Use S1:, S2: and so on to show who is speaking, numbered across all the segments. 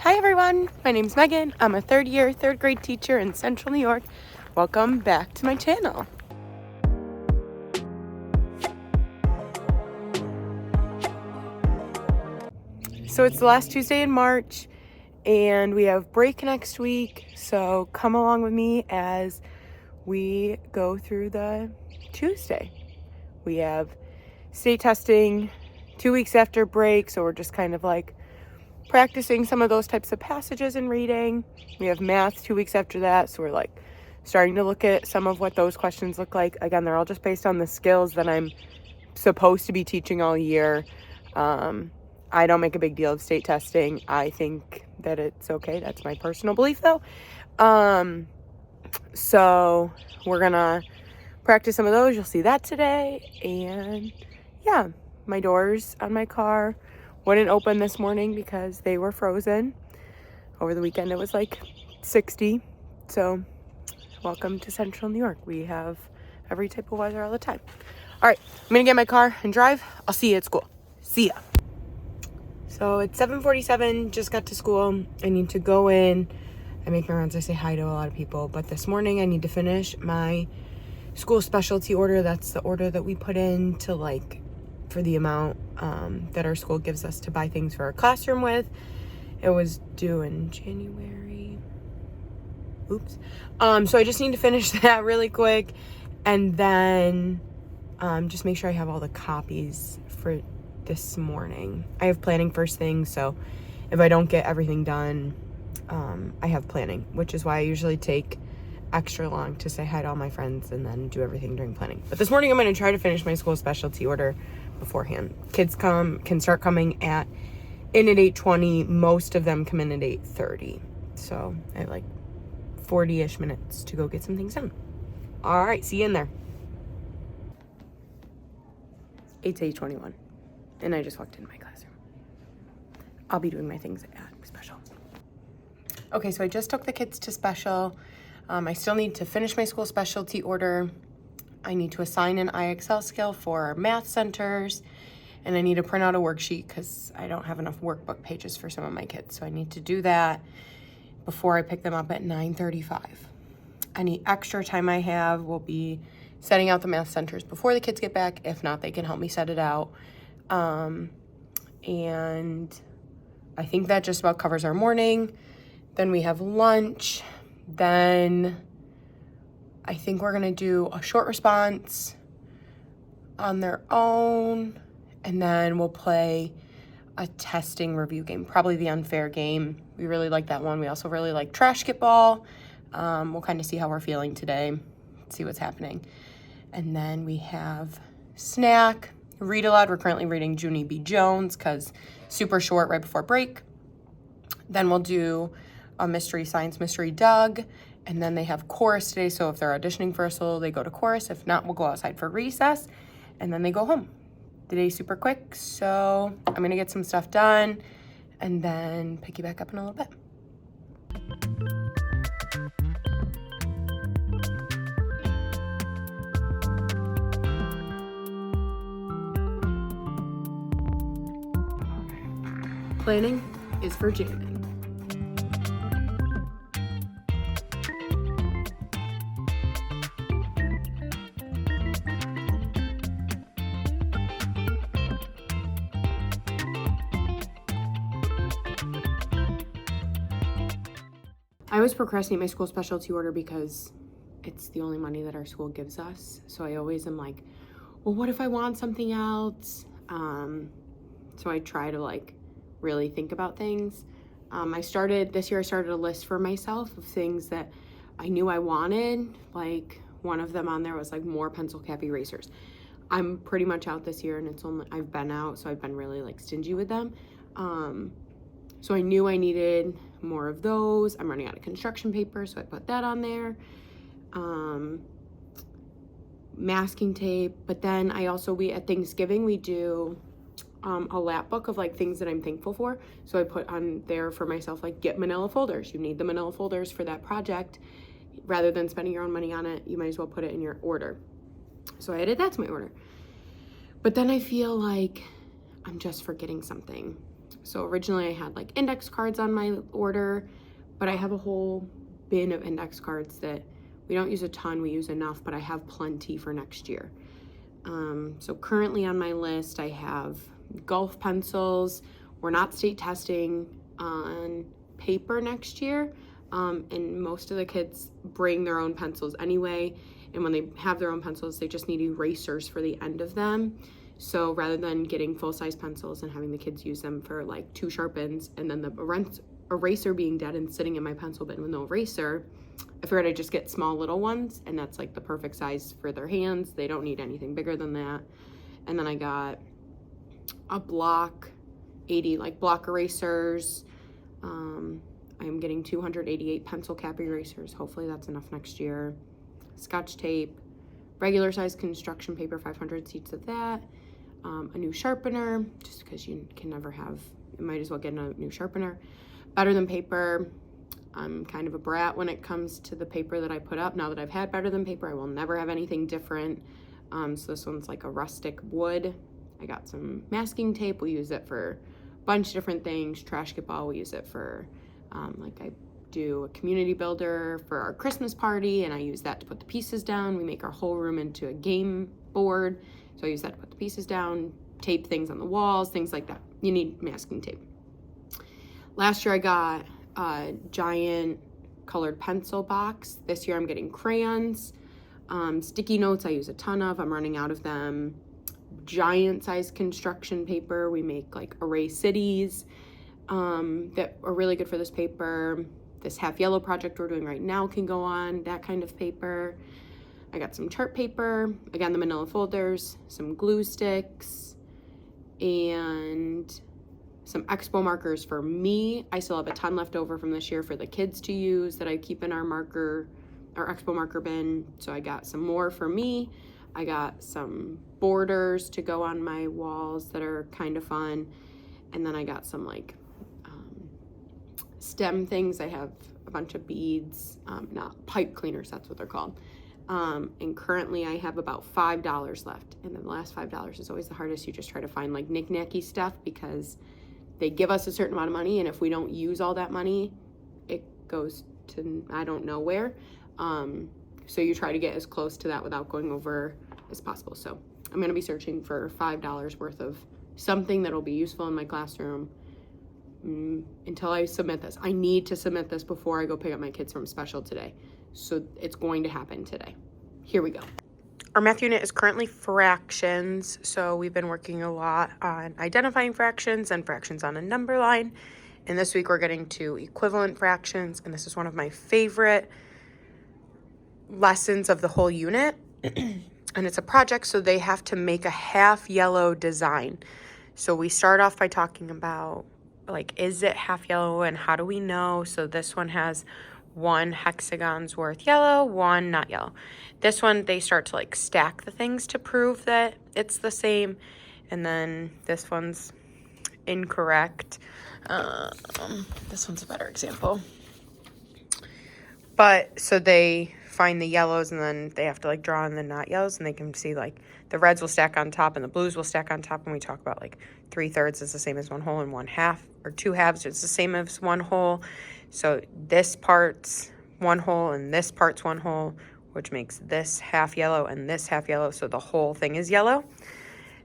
S1: Hi everyone, my name's Megan. I'm a third year, third grade teacher in Central New York. Welcome back to my channel. So it's the last Tuesday in March and we have break next week. So come along with me as we go through the Tuesday. We have state testing 2 weeks after break, so we're just kind of like practicing some of those types of passages in reading. We have math 2 weeks after that, so we're like starting to look at some of what those questions look like. Again, they're all just based on the skills that I'm supposed to be teaching all year. I don't make a big deal of state testing. I think that it's okay. That's my personal belief though. So we're gonna practice some of those. You'll see that today. And yeah, my doors on my car wouldn't open this morning because they were frozen. Over the weekend it was like 60. So welcome to Central New York. We have every type of weather all the time. All right, I'm gonna get in my car and drive. I'll see you at school. See ya. So it's 7:47, just got to school. I need to go in. I make my rounds, I say hi to a lot of people, but this morning I need to finish my school specialty order. That's the order that we put in to like for the amount that our school gives us to buy things for our classroom with. It was due in January. Oops. So I just need to finish that really quick and then just make sure I have all the copies for this morning. I have planning first thing, so if I don't get everything done, I have planning, which is why I usually take extra long to say hi to all my friends and then do everything during planning. But this morning I'm going to try to finish my school specialty order beforehand. Kids can start coming in at 8:20. Most of them come in at 8:30. So I have like 40-ish minutes to go get some things done. All right, see you in there. 8 to 8:21. And I just walked into my classroom. I'll be doing my things at special. Okay, so I just took the kids to special. I still need to finish my school specialty order. I need to assign an IXL skill for our math centers. And I need to print out a worksheet because I don't have enough workbook pages for some of my kids. So I need to do that before I pick them up at 9:35. Any extra time I have will be setting out the math centers before the kids get back. If not, they can help me set it out. And I think that just about covers our morning. Then we have lunch. Then I think we're gonna do a short response on their own. And then we'll play a testing review game, probably the unfair game. We really like that one. We also really like trash get ball. We'll kind of see how we're feeling today, see what's happening. And then we have snack, read aloud. We're currently reading Junie B. Jones because super short right before break. Then we'll do a mystery science, mystery Doug. And then they have chorus today. So if they're auditioning for a solo, they go to chorus. If not, we'll go outside for recess and then they go home. The day's super quick, so I'm gonna get some stuff done and then pick you back up in a little bit. Planning is for jamming. I always procrastinate my school specialty order because it's the only money that our school gives us. So I always am like, well, what if I want something else? So I try to like really think about things. This year I started a list for myself of things that I knew I wanted. Like one of them on there was like more pencil cap erasers. I'm pretty much out this year and I've been out, so I've been really like stingy with them. So I knew I needed more of those. I'm running out of construction paper, so I put that on there. Masking tape, but then at Thanksgiving, we do a lap book of like things that I'm thankful for. So I put on there for myself, like get manila folders. You need the manila folders for that project. Rather than spending your own money on it, you might as well put it in your order. So I added that to my order. But then I feel like I'm just forgetting something. So originally I had like index cards on my order, but I have a whole bin of index cards that we don't use a ton, we use enough, but I have plenty for next year. So currently on my list, I have golf pencils. We're not state testing on paper next year, and most of the kids bring their own pencils anyway, and when they have their own pencils, they just need erasers for the end of them. So rather than getting full-size pencils and having the kids use them for like 2 sharpens and then the eraser being dead and sitting in my pencil bin with no eraser, I figured I'd just get small little ones, and that's like the perfect size for their hands. They don't need anything bigger than that. And then I got a block, 80 like block erasers. I'm getting 288 pencil cap erasers. Hopefully that's enough next year. Scotch tape, regular size construction paper, 500 sheets of that. A new sharpener, just because you can never have, you might as well get a new sharpener. Better Than Paper. I'm kind of a brat when it comes to the paper that I put up. Now that I've had Better Than Paper, I will never have anything different. So this one's like a rustic wood. I got some masking tape. We use it for a bunch of different things. Trash Get Ball, we use it for, like I do a community builder for our Christmas party, and I use that to put the pieces down. We make our whole room into a game board. So I use that to put the pieces down, tape things on the walls, things like that. You need masking tape. Last year I got a giant colored pencil box. This year I'm getting crayons. Sticky notes I use a ton of. I'm running out of them. Giant size construction paper. We make like Erase Cities that are really good for this paper. This half yellow project we're doing right now can go on that kind of paper. I got some chart paper, again, the manila folders, some glue sticks, and some expo markers for me. I still have a ton left over from this year for the kids to use that I keep in our expo marker bin. So I got some more for me. I got some borders to go on my walls that are kind of fun. And then I got some like stem things. I have a bunch of beads, not pipe cleaners, that's what they're called. And currently I have about $5 left. And the last $5 is always the hardest. You just try to find like knick-knacky stuff because they give us a certain amount of money, and if we don't use all that money, it goes to I don't know where. So you try to get as close to that without going over as possible. So I'm gonna be searching for $5 worth of something that'll be useful in my classroom until I submit this. I need to submit this before I go pick up my kids from special today. So it's going to happen today. Here we go. Our math unit is currently fractions, so we've been working a lot on identifying fractions and fractions on a number line. And this week we're getting to equivalent fractions, and this is one of my favorite lessons of the whole unit. And it's a project, so they have to make a half yellow design. So we start off by talking about, like, is it half yellow and how do we know? So this one has 1 hexagon's worth yellow, 1 not yellow. This one, they start to like stack the things to prove that it's the same. And then this one's incorrect. This one's a better example. But so they find the yellows and then they have to like draw in the not yellows, and they can see like the reds will stack on top and the blues will stack on top. And we talk about like 3/3 is the same as 1 whole and 1/2, or 2 halves is the same as 1 whole. So this part's 1 whole and this part's 1 whole, which makes this half yellow and this half yellow. So the whole thing is yellow.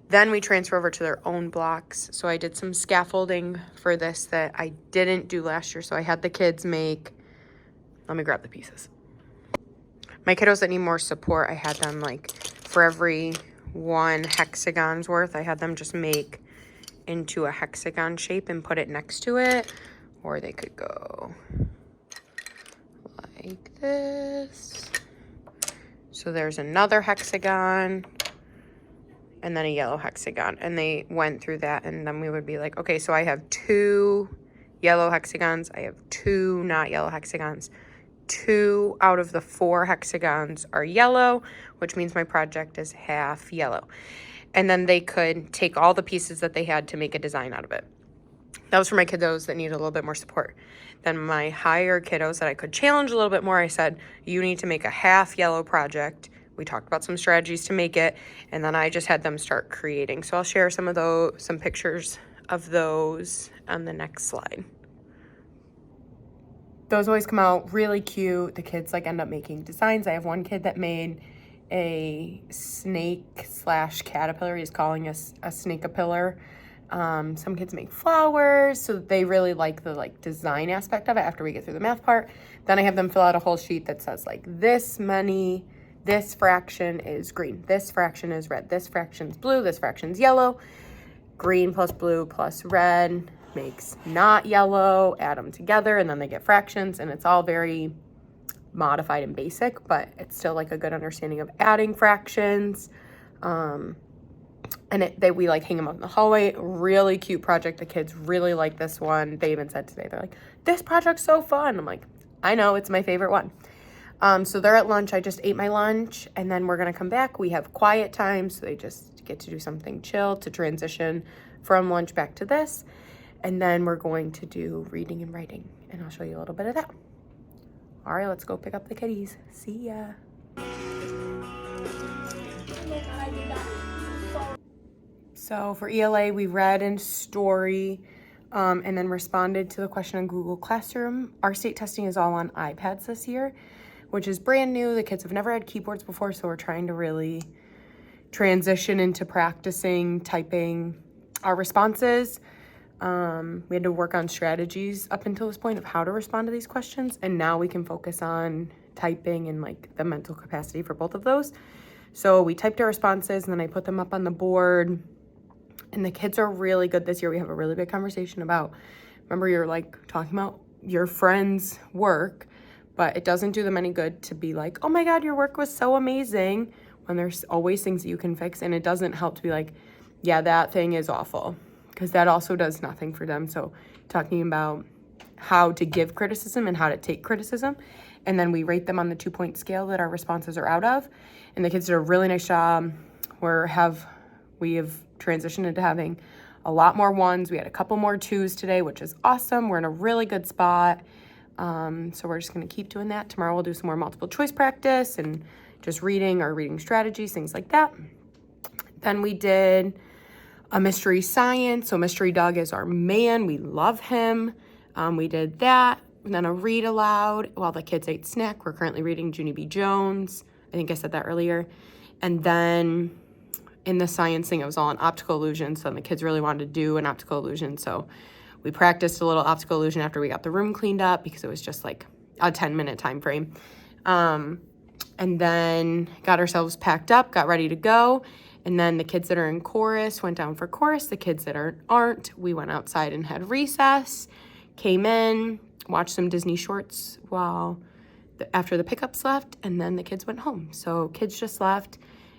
S1: Then we transfer over to their own blocks. So I did some scaffolding for this that I didn't do last year. So I had the kids make, let me grab the pieces. My kiddos that need more support, I had them like for every 1 hexagon's worth, I had them just make into a hexagon shape and put it next to it. Or they could go like this. So there's another hexagon and then a yellow hexagon. And they went through that, and then we would be like, okay, so I have 2 yellow hexagons. I have 2 not yellow hexagons. 2 out of the 4 hexagons are yellow, which means my project is half yellow. And then they could take all the pieces that they had to make a design out of it. That was for my kiddos that need a little bit more support. Then my higher kiddos that I could challenge a little bit more, I said, you need to make a half yellow project. We talked about some strategies to make it, and then I just had them start creating. So I'll share some of those, some pictures of those on the next slide. Those always come out really cute. The kids like end up making designs. I have one kid that made a snake slash caterpillar. He's calling us a snake-a-pillar. Some kids make flowers, so they really like the design aspect of it after we get through the math part. Then I have them fill out a whole sheet that says like this fraction is green, this fraction is red, this fraction's blue, this fraction's yellow. Green plus blue plus red makes not yellow, add them together, and then they get fractions, and it's all very modified and basic, but it's still like a good understanding of adding fractions. And we like hang them up in the hallway. Really cute project. The kids really like this one. They even said today, they're like, this project's so fun. I'm like, I know, it's my favorite one. So they're at lunch. I just ate my lunch, and then we're gonna come back. We have quiet time, so they just get to do something chill to transition from lunch back to this. And then we're going to do reading and writing, and I'll show you a little bit of that. All right, let's go pick up the kitties. See ya. So for ELA, we read and story, and then responded to the question on Google Classroom. Our state testing is all on iPads this year, which is brand new. The kids have never had keyboards before, so we're trying to really transition into practicing typing our responses. We had to work on strategies up until this point of how to respond to these questions, and now we can focus on typing and like the mental capacity for both of those. So we typed our responses, and then I put them up on the board, and the kids are really good this year. We have a really big conversation about, remember you're like talking about your friend's work, but it doesn't do them any good to be like, oh my God, your work was so amazing, when there's always things that you can fix. And it doesn't help to be like, yeah, that thing is awful, because that also does nothing for them. So talking about how to give criticism and how to take criticism. And then we rate them on the 2-point scale that our responses are out of. And the kids did a really nice job. We have transitioned into having a lot more 1s. We had a couple more 2s today, which is awesome. We're in a really good spot. So we're just gonna keep doing that. Tomorrow we'll do some more multiple choice practice and just reading or reading strategies, things like that. Then we did a mystery science. So Mystery Doug is our man. We love him. We did that. And then a read aloud while the kids ate snack. We're currently reading Junie B. Jones. I think I said that earlier. And then in the science thing, it was all on optical illusion. So the kids really wanted to do an optical illusion. So we practiced a little optical illusion after we got the room cleaned up, because it was just like a 10-minute time frame. And then got ourselves packed up, got ready to go. And then the kids that are in chorus went down for chorus. The kids that aren't, we went outside and had recess, came in, watched some Disney shorts after the pickups left, and then the kids went home. So kids just left.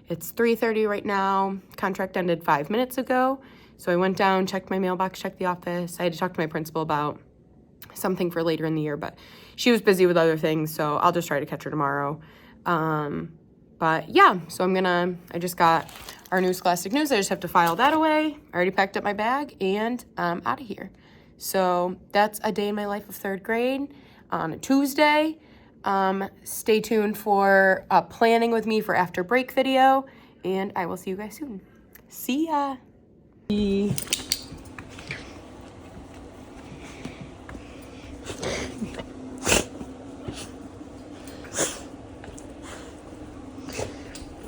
S1: It's 3:30 right now. Contract ended 5 minutes ago. So I went down, checked my mailbox, checked the office. I had to talk to my principal about something for later in the year, but she was busy with other things, so I'll just try to catch her tomorrow. But yeah, so I just got our new Scholastic News. I just have to file that away. I already packed up my bag, and I'm out of here. So that's a day in my life of 3rd grade on a Tuesday. Stay tuned for planning with me for after break video, and I will see you guys soon. See ya.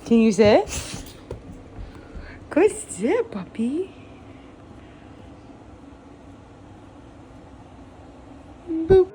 S1: Can you sit? Go sit, puppy. Boop.